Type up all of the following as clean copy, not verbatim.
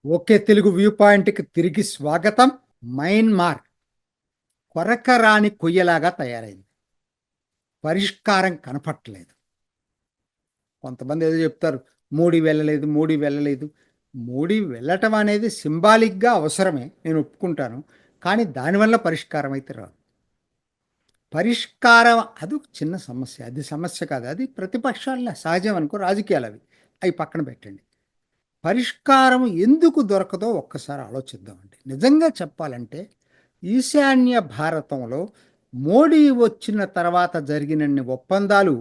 Okay Telugu view పాయింట్కి తిరిగి స్వాగతం. మయన్మార్ కొరకరాని కొయ్యలాగా తయారైంది. పరిష్కారం కనపట్టలేదు. కొంతమంది ఏదో చెప్తారు, మోడీ వెళ్ళలేదు, మోడీ వెళ్ళలేదు. మోడీ వెళ్ళటం అనేది సింబాలిక్గా అవసరమే, నేను ఒప్పుకుంటాను. కానీ దానివల్ల పరిష్కారం అయితే రాదు. పరిష్కారం అది ఒక చిన్న సమస్య, అది సమస్య కాదు. అది ప్రతిపక్షాల సహజం అనుకో, రాజకీయాలు అవి పక్కన పెట్టండి. పరిష్కారం ఎందుకు దొరకదో ఒక్కసారి ఆలోచిద్దామండి. నిజంగా చెప్పాలంటే ఈశాన్య భారతంలో మోడీ వచ్చిన తర్వాత జరిగినన్ని ఒప్పందాలు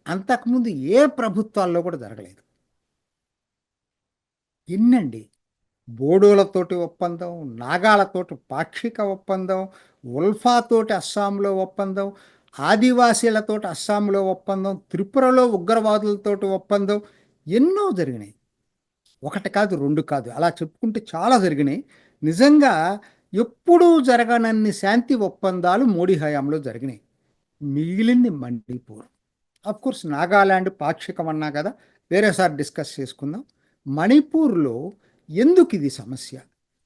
అంతకుముందు ఏ ప్రభుత్వాల్లో కూడా జరగలేదు. ఎన్నండి? బోడోలతోటి ఒప్పందం, నాగాలతోటి పాక్షిక ఒప్పందం, ఉల్ఫాతోటి అస్సాంలో ఒప్పందం, ఆదివాసీలతోటి అస్సాంలో ఒప్పందం, త్రిపురలో ఉగ్రవాదులతోటి ఒప్పందం, ఎన్నో జరిగినాయి. ఒకటి కాదు, రెండు కాదు, అలా చెప్పుకుంటే చాలా జరిగినాయి. నిజంగా ఎప్పుడూ జరగనన్ని శాంతి ఒప్పందాలు మోడీ హయాంలో జరిగినాయి. మిగిలింది మణిపూర్. కోర్స్ నాగాలాండ్ పాక్షికం అన్నా కదా, వేరేసారి డిస్కస్ చేసుకుందాం. మణిపూర్లో ఎందుకు ఇది సమస్య,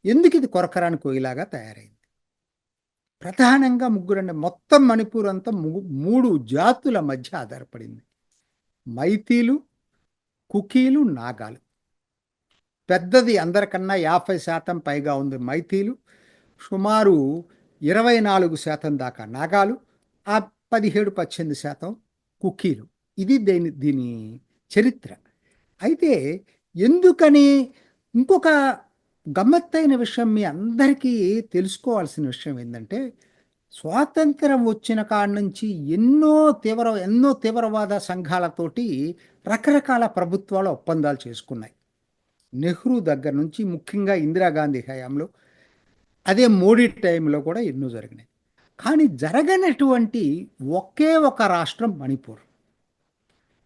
ఎందుకు ఇది కొరకరాని కోయిలాగా తయారైంది? ప్రధానంగా ముగ్గురండి. మొత్తం మణిపూర్ అంతా మూడు జాతుల మధ్య ఆధారపడింది: మైతీలు, కుకీలు, నాగాలు. పెద్దది అందరికన్నా 50% పైగా ఉంది మైతీలు, సుమారు 24% దాకా నాగాలు, ఆ 17-18% కుకీలు. ఇది దీని చరిత్ర. అయితే ఎందుకని, ఇంకొక గమ్మత్తైన విషయం మీ అందరికీ తెలుసుకోవాల్సిన విషయం ఏంటంటే, స్వాతంత్రం వచ్చిన కాడ నుంచి ఎన్నో తీవ్రవాద సంఘాలతోటి రకరకాల ప్రభుత్వాలు ఒప్పందాలు చేసుకున్నాయి. నెహ్రూ దగ్గర నుంచి, ముఖ్యంగా ఇందిరాగాంధీ హయాంలో, అదే మోడీ టైంలో కూడా ఎన్నో జరిగినాయి. కానీ జరగనటువంటి ఒకే ఒక రాష్ట్రం మణిపూర్.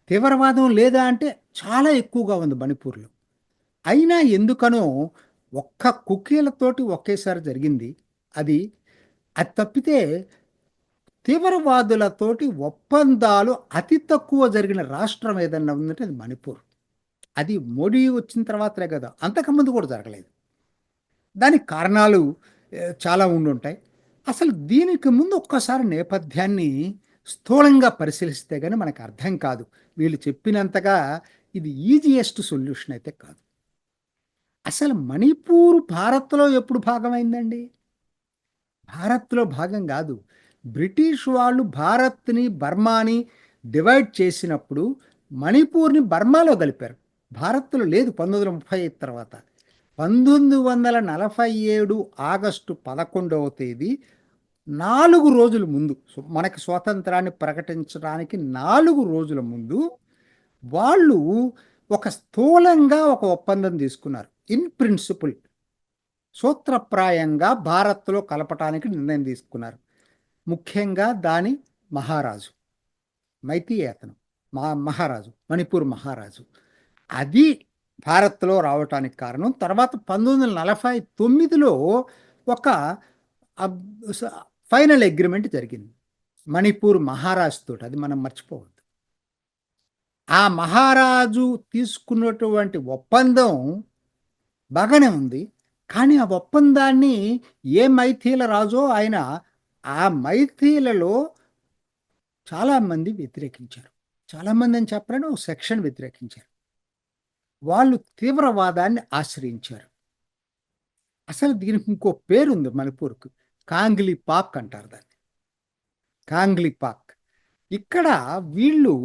తీవ్రవాదం లేదా అంటే చాలా ఎక్కువగా ఉంది మణిపూర్లో. అయినా ఎందుకనో ఒక్క కుకీలతోటి ఒకేసారి జరిగింది. అది అది తప్పితే తీవ్రవాదులతోటి ఒప్పందాలు అతి తక్కువ జరిగిన రాష్ట్రం ఏదన్నా ఉందంటే అది మణిపూర్. అది మోడీ వచ్చిన తర్వాతనే కదా, అంతకుముందు కూడా జరగలేదు. దానికి కారణాలు చాలా ఉండుంటాయి. అసలు దీనికి ముందు ఒక్కసారి నేపథ్యాన్ని స్థూలంగా పరిశీలిస్తే కానీ మనకు అర్థం కాదు. వీళ్ళు చెప్పినంతగా ఇది ఈజియెస్ట్ సొల్యూషన్ అయితే కాదు. అసలు మణిపూర్ భారత్లో ఎప్పుడు భాగమైందండి? భారత్లో భాగం కాదు. బ్రిటిష్ వాళ్ళు భారత్ని, బర్మాని డివైడ్ చేసినప్పుడు మణిపూర్ని బర్మాలో కలిపారు. భారత్లో లేదు 1935 తర్వాత. 1947 ఆగస్టు 11వ తేదీ, 4 రోజుల ముందు, మనకి స్వాతంత్రాన్ని ప్రకటించడానికి 4 రోజుల ముందు వాళ్ళు ఒక స్థూలంగా ఒక ఒప్పందం తీసుకున్నారు. ఇన్ ప్రిన్సిపుల్, సూత్రప్రాయంగా భారత్లో కలపటానికి నిర్ణయం తీసుకున్నారు. ముఖ్యంగా దాని మహారాజు, మైతీ అతను మహారాజు, మణిపూర్ మహారాజు. అది భారత్లో రావటానికి కారణం. తర్వాత 1949లో ఒక ఫైనల్ అగ్రిమెంట్ జరిగింది మణిపూర్ మహారాజు తోటి. అది మనం మర్చిపోవద్దు. ఆ మహారాజు తీసుకున్నటువంటి ఒప్పందం బాగానే ఉంది. కానీ ఆ ఒప్పందాన్ని ఏ మైథీల రాజో ఆయన, ఆ మైథీలలో చాలామంది వ్యతిరేకించారు. చాలామంది అని చెప్పలేను, ఒక సెక్షన్ వ్యతిరేకించారు. వాళ్ళు తీవ్రవాదాన్ని ఆశ్రయించారు. అసలు దీనికి ఇంకో పేరుంది మణిపూర్కు, కాంగ్లీ పాక్ అంటారు దాన్ని. కాంగ్లీ పాక్. ఇక్కడ వీళ్ళు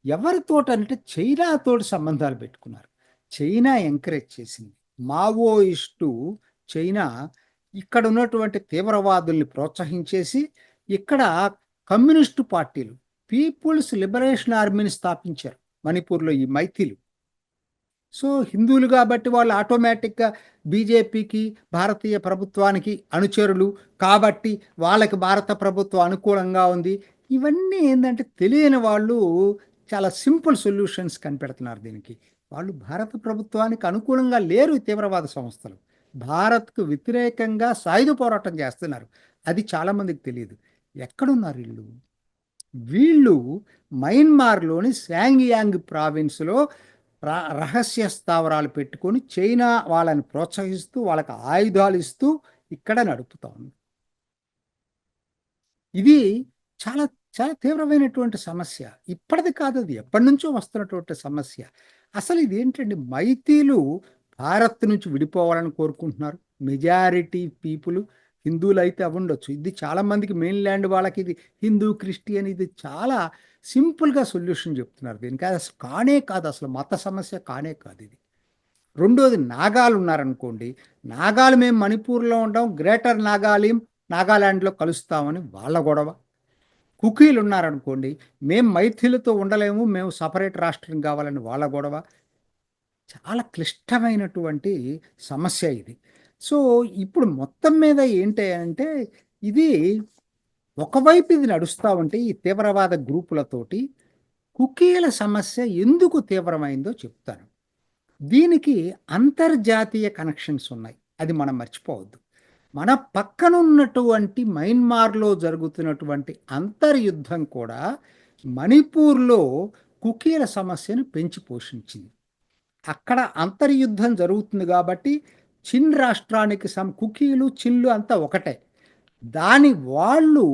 ఎవరితోటంటే చైనాతోటి సంబంధాలు పెట్టుకున్నారు. చైనా ఎంకరేజ్ చేసింది. మావోయిస్టు చైనా ఇక్కడ ఉన్నటువంటి తీవ్రవాదుల్ని ప్రోత్సహించేసి ఇక్కడ కమ్యూనిస్టు పార్టీలు, పీపుల్స్ లిబరేషన్ ఆర్మీని స్థాపించారు మణిపూర్లో ఈ మైథిలు. సో హిందువులు కాబట్టి వాళ్ళు ఆటోమేటిక్గా బీజేపీకి, భారతీయ ప్రభుత్వానికి అనుచరులు కాబట్టి వాళ్ళకి భారత ప్రభుత్వం అనుకూలంగా ఉంది. ఇవన్నీ ఏంటంటే తెలియని వాళ్ళు చాలా సింపుల్ సొల్యూషన్స్ కనిపెడుతున్నారు దీనికి. వాళ్ళు భారత ప్రభుత్వానికి అనుకూలంగా లేరు. ఈ తీవ్రవాద సంస్థలు భారత్కు వ్యతిరేకంగా సాయుధ పోరాటం చేస్తున్నారు. అది చాలామందికి తెలియదు. ఎక్కడున్నారు వీళ్ళు? మయన్మార్లోని శాంగ్యాంగ్ ప్రావిన్స్లో రహస్య స్థావరాలు పెట్టుకొని చైనా వాళ్ళని ప్రోత్సహిస్తూ వాళ్ళకి ఆయుధాలు ఇస్తూ ఇక్కడ నడుపుతా ఉంది. ఇది చాలా చాలా తీవ్రమైనటువంటి సమస్య. ఇప్పటిది కాదు, అది ఎప్పటి నుంచో వస్తున్నటువంటి సమస్య. అసలు ఇదేంటండి, మైతీలు భారత్ నుంచి విడిపోవాలని కోరుకుంటున్నారు. మెజారిటీ పీపుల్ హిందువులు అయితే అవ్వుండొచ్చు. ఇది చాలా మందికి మెయిన్ ల్యాండ్ వాళ్ళకి ఇది హిందూ క్రిస్టియన్, ఇది చాలా సింపుల్గా సొల్యూషన్ చెప్తున్నారు దీనికి. అది అసలు కానే కాదు, అసలు మత సమస్య కానే కాదు ఇది. రెండోది, నాగాలు ఉన్నారనుకోండి, నాగాలు మేము మణిపూర్లో ఉంటాం, గ్రేటర్ నాగాలాండ్లో కలుస్తామని వాళ్ళ గొడవ. కుకీలు ఉన్నారనుకోండి, మేము మైథిలతో ఉండలేము, మేము సపరేట్ రాష్ట్రం కావాలని వాళ్ళ గొడవ. చాలా క్లిష్టమైనటువంటి సమస్య ఇది. సో ఇప్పుడు మొత్తం మీద ఏంటి అంటే, ఇది ఒకవైపు ఇది నడుస్తూ ఉంటే ఈ తీవ్రవాద గ్రూపులతోటి కుకీల సమస్య ఎందుకు తీవ్రమైందో చెప్తాను. దీనికి అంతర్జాతీయ కనెక్షన్స్ ఉన్నాయి, అది మనం మర్చిపోవద్దు. మన పక్కనున్నటువంటి మయన్మార్లో జరుగుతున్నటువంటి అంతర్యుద్ధం కూడా మణిపూర్లో కుకీల సమస్యను పెంచి పోషించింది. అక్కడ అంతర్యుద్ధం జరుగుతుంది కాబట్టి చిన్ రాష్ట్రానికి కుకీలు చిన్లు అంతా ఒకటే. వాళ్ళు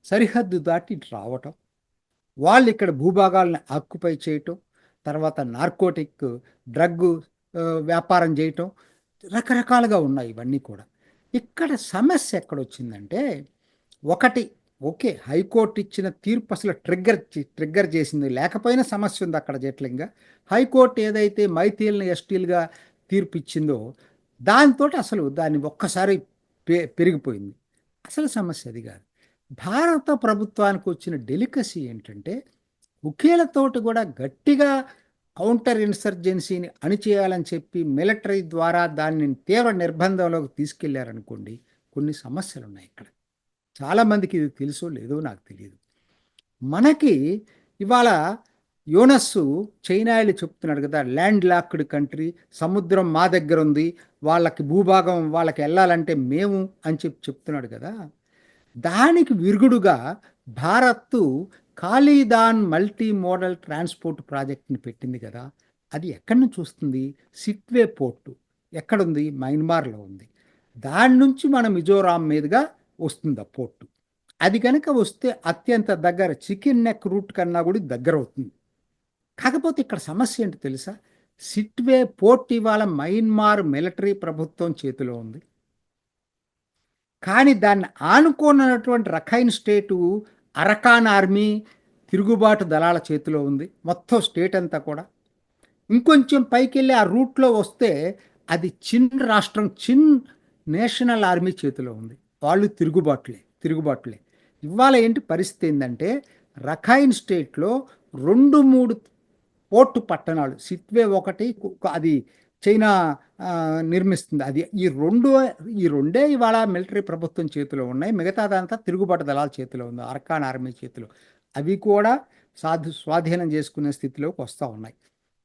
సరిహద్దు దాటి రావటం, వాళ్ళు ఇక్కడ భూభాగాలను ఆక్యుపై చేయటం, తర్వాత నార్కోటిక్ డ్రగ్ వ్యాపారం చేయటం, రకరకాలుగా ఉన్నాయి ఇవన్నీ కూడా. ఇక్కడ సమస్య ఎక్కడొచ్చిందంటే, ఒకటి, ఓకే, హైకోర్టు ఇచ్చిన తీర్పు అసలు ట్రిగ్గర్ చేసింది, లేకపోయినా సమస్య ఉంది అక్కడ జట్లంగా. హైకోర్టు ఏదైతే మైథీల్ని ఎస్టీలుగా తీర్పు ఇచ్చిందో దాంతో అసలు దాన్ని ఒక్కసారి పెరిగిపోయింది. అసలు సమస్య అది కాదు. భారత ప్రభుత్వానికి వచ్చిన డెలికసీ ఏంటంటే, కుకీలతోటి కూడా గట్టిగా కౌంటర్ ఇన్సర్జెన్సీని అణిచేయాలని చెప్పి మిలిటరీ ద్వారా దాన్ని తీవ్ర నిర్బంధంలోకి తీసుకెళ్లారనుకోండి, కొన్ని సమస్యలు ఉన్నాయి ఇక్కడ. చాలామందికి ఇది తెలుసో లేదో నాకు తెలియదు. మనకి ఇవాళ యోనస్సు చైనాయిలు చెప్తున్నాడు కదా, ల్యాండ్ లాక్డ్ కంట్రీ, సముద్రం మా దగ్గర ఉంది, వాళ్ళకి భూభాగం వాళ్ళకి వెళ్ళాలంటే మేము అని చెప్తున్నాడు కదా. దానికి విరుగుడుగా భారత్ కాళీదాన్ మల్టీ మోడల్ ట్రాన్స్పోర్ట్ ప్రాజెక్ట్ని పెట్టింది కదా. అది ఎక్కడి నుంచి వస్తుంది? సిట్వే పోర్టు ఎక్కడుంది? మయన్మార్లో ఉంది. దాని నుంచి మన మిజోరాం మీదుగా వస్తుంది ఆ పోర్టు. అది కనుక వస్తే అత్యంత దగ్గర, చికెన్ నెక్ రూట్ కన్నా కూడా దగ్గర అవుతుంది. కాకపోతే ఇక్కడ సమస్య ఏంటి తెలుసా? సిట్వే పోర్ట్ ఇవాళ మయన్మార్ మిలిటరీ ప్రభుత్వం చేతిలో ఉంది. కానీ దాన్ని ఆనుకోనటువంటి రఖైన్ స్టేటు అరకాన్ ఆర్మీ తిరుగుబాటు దళాల చేతిలో ఉంది, మొత్తం స్టేట్ అంతా కూడా. ఇంకొంచెం పైకి వెళ్ళి ఆ రూట్లో వస్తే అది చిన్ రాష్ట్రం, చిన్ నేషనల్ ఆర్మీ చేతిలో ఉంది. వాళ్ళు తిరుగుబాట్లే. ఇవాళ ఏంటి పరిస్థితి ఏంటంటే, రఖైన్ స్టేట్లో 2-3 పోర్టు పట్టణాలు, సిట్వే ఒకటి, అది చైనా నిర్మిస్తుంది. అది ఈ రెండే ఇవాళ మిలిటరీ ప్రభుత్వం చేతిలో ఉన్నాయి. మిగతాదంతా తిరుగుబాటు దళాల చేతిలో ఉంది, అర్కాన్ ఆర్మీ చేతిలో. అవి కూడా స్వాధీనం చేసుకునే స్థితిలోకి వస్తూ ఉన్నాయి.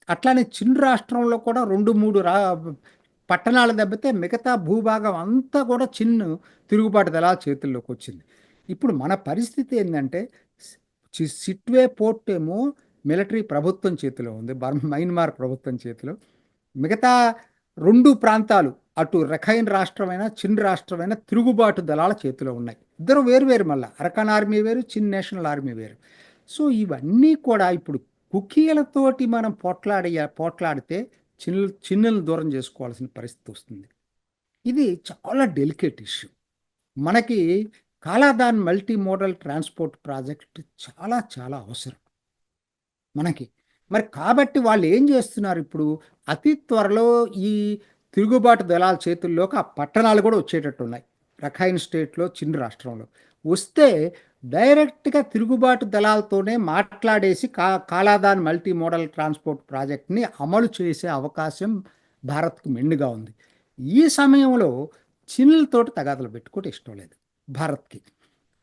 అట్లానే చిన్ రాష్ట్రంలో కూడా 2-3 పట్టణాలు దెబ్బతే మిగతా భూభాగం అంతా కూడా చిన్ను తిరుగుబాటు దళాల చేతుల్లోకి వచ్చింది. ఇప్పుడు మన పరిస్థితి ఏంటంటే, సిట్వే పోర్ట్ ఏమో మిలిటరీ ప్రభుత్వం చేతిలో ఉంది, మయన్మార్ ప్రభుత్వం చేతిలో. మిగతా 2 ప్రాంతాలు, అటు రఖైన్ రాష్ట్రమైన చిన్ రాష్ట్రమైన తిరుగుబాటు దళాల చేతిలో ఉన్నాయి. ఇద్దరు వేరు, మళ్ళీ అరకాన్ ఆర్మీ వేరు, చిన్ నేషనల్ ఆర్మీ వేరు. సో ఇవన్నీ కూడా ఇప్పుడు కుకీలతోటి మనం పోట్లాడితే చిన్నులను దూరం చేసుకోవాల్సిన పరిస్థితి వస్తుంది. ఇది చాలా డెలికేట్ ఇష్యూ. మనకి కాలాదాన్ మల్టీ మోడల్ ట్రాన్స్పోర్ట్ ప్రాజెక్ట్ చాలా చాలా అవసరం మనకి. మరి కాబట్టి వాళ్ళు ఏం చేస్తున్నారు ఇప్పుడు, అతి త్వరలో ఈ తిరుగుబాటు దళాల చేతుల్లోకి ఆ పట్టణాలు కూడా వచ్చేటట్టు ఉన్నాయి. రఖైన్ స్టేట్లో, చిన్న రాష్ట్రంలో వస్తే డైరెక్ట్గా తిరుగుబాటు దళాలతోనే మాట్లాడేసి కాలాదాన్ మల్టీ మోడల్ ట్రాన్స్పోర్ట్ ప్రాజెక్ట్ని అమలు చేసే అవకాశం భారత్కు మెండుగా ఉంది. ఈ సమయంలో చిన్లతోటి తగాదలు పెట్టుకోవటం ఇష్టం లేదు భారత్కి.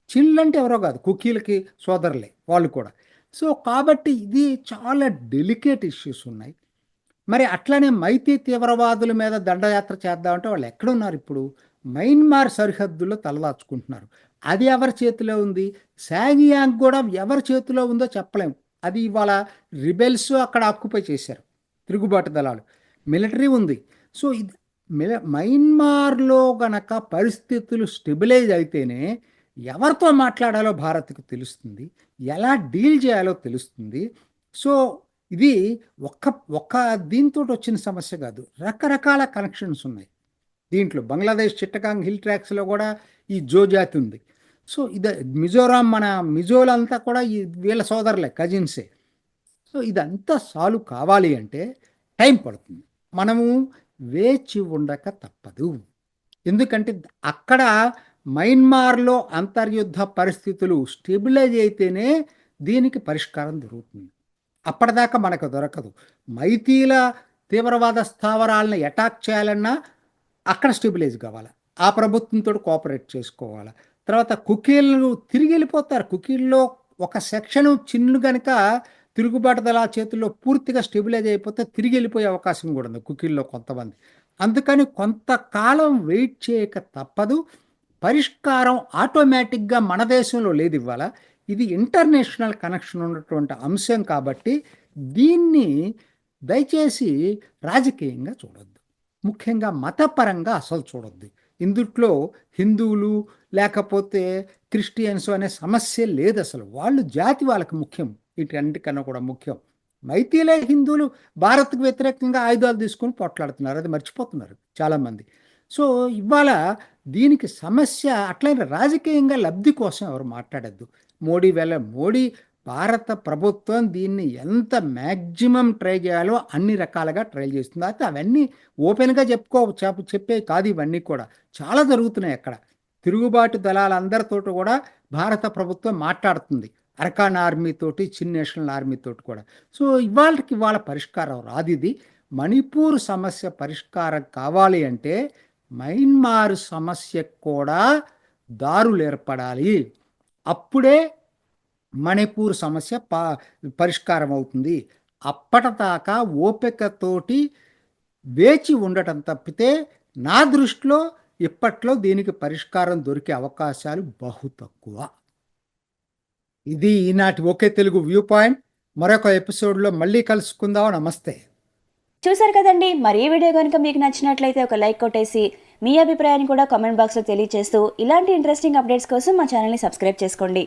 చిన్లు అంటే ఎవరో కాదు, కుకీలకి సోదరులే వాళ్ళు కూడా. సో కాబట్టి ఇది చాలా డెలికేట్ ఇష్యూస్ ఉన్నాయి. మరి అట్లనే మైతీ తీవ్రవాదుల మీద దండయాత్ర చేద్దామంటే వాళ్ళు ఎక్కడున్నారు ఇప్పుడు? మయన్మార్ సరిహద్దుల్లో తలదాచుకుంటున్నారు. అది ఎవరి చేతిలో ఉంది? శాంగ్యాంగ్ కూడా ఎవరి చేతిలో ఉందో చెప్పలేము. అది ఇవాళ రిబెల్స్ అక్కడ ఆక్యుపై చేశారు. తిరుగుబాటు దళాలు, మిలిటరీ ఉంది. సో ఇది మయన్మార్లో గనక పరిస్థితులు స్టెబిలైజ్ అయితేనే ఎవరితో మాట్లాడాలో భారత్కు తెలుస్తుంది, ఎలా డీల్ చేయాలో తెలుస్తుంది. సో ఇది ఒక్క ఒక్క దీంతో వచ్చిన సమస్య కాదు, రకరకాల కనెక్షన్స్ ఉన్నాయి దీంట్లో. బంగ్లాదేశ్ చిట్టగాంగ్ హిల్ ట్రాక్స్లో కూడా ఈ జో జాతి ఉంది. సో ఇది మిజోరాం, మన మిజోలంతా కూడా ఈ వీళ్ళ సోదరులే, కజిన్సే. సో ఇదంతా సాల్వ్ కావాలి అంటే టైం పడుతుంది. మనము వేచి ఉండక తప్పదు. ఎందుకంటే అక్కడ మయన్మార్లో అంతర్యుద్ధ పరిస్థితులు స్టెబిలైజ్ అయితేనే దీనికి పరిష్కారం దొరుకుతుంది. అప్పటిదాకా మనకు దొరకదు. మైతీల తీవ్రవాద స్థావరాలను అటాక్ చేయాలన్నా అక్కడ స్టెబిలైజ్ కావాలి, ఆ ప్రభుత్వంతో కోఆపరేట్ చేసుకోవాలి. తర్వాత కుకీలు తిరిగి వెళ్ళిపోతారు. కుకీల్లో ఒక సెక్షన్ చిన్న కనుక తిరుగుబాటు దళాల చేతుల్లో పూర్తిగా స్టెబిలైజ్ అయిపోతే తిరిగి వెళ్ళిపోయే అవకాశం కూడా ఉంది కుకీల్లో కొంతమంది. అందుకని కొంతకాలం వెయిట్ చేయక తప్పదు. పరిష్కారం ఆటోమేటిక్గా మన దేశంలో లేదు ఇవాళ. ఇది ఇంటర్నేషనల్ కనెక్షన్ ఉన్నటువంటి అంశం కాబట్టి దీన్ని దయచేసి రాజకీయంగా చూడొద్దు, ముఖ్యంగా మతపరంగా అసలు చూడొద్దు. ఇందుట్లో హిందువులు లేకపోతే క్రిస్టియన్స్ అనే సమస్య లేదు అసలు. వాళ్ళు జాతి వాళ్ళకి ముఖ్యం, వీటన్నిటికన్నా కూడా ముఖ్యం. మైతీలే హిందువులు భారత్కు వ్యతిరేకంగా ఆయుధాలు తీసుకొని పోట్లాడుతున్నారు, అది మర్చిపోతున్నారు చాలామంది. సో ఇవాళ దీనికి సమస్య అట్లయినా రాజకీయంగా లబ్ధి కోసం ఎవరు మాట్లాడద్దు. మోడీ భారత ప్రభుత్వం దీన్ని ఎంత మ్యాక్సిమం ట్రై చేయాలో అన్ని రకాలుగా ట్రై చేస్తుంది. అయితే అవన్నీ ఓపెన్గా చెప్పే కాదు, ఇవన్నీ కూడా చాలా జరుగుతున్నాయి అక్కడ. తిరుగుబాటు దళాలందరితో కూడా భారత ప్రభుత్వం మాట్లాడుతుంది, అరకాన్ ఆర్మీ తోటి, చిన్ నేషనల్ ఆర్మీ తోటి కూడా. సో ఇవాళ పరిష్కారం రాదు. ఇది మణిపూర్ సమస్య పరిష్కారం కావాలి అంటే మయన్మార్ సమస్యకు కూడా దారులు ఏర్పడాలి. అప్పుడే మణిపూర్ సమస్య పరిష్కారం అవుతుంది. అప్పటిదాకా ఓపికతోటి వేచి ఉండటం తప్పితే నా దృష్టిలో ఇప్పట్లో దీనికి పరిష్కారం దొరికే అవకాశాలు బహు తక్కువ. ఇది ఈనాటి ఒకే తెలుగు వ్యూ పాయింట్. మరొక ఎపిసోడ్లో మళ్ళీ కలుసుకుందాం. నమస్తే. చూసారు కదండి, మరి ఈ వీడియో కనుక మీకు నచ్చినట్లయితే ఒక లైక్ కొట్టేసి మీ అభిప్రాయాన్ని కూడా కామెంట్ బాక్స్లో తెలియజేస్తూ ఇలాంటి ఇంట్రెస్టింగ్ అప్డేట్స్ కోసం మా ఛానల్ని సబ్స్క్రైబ్ చేసుకోండి.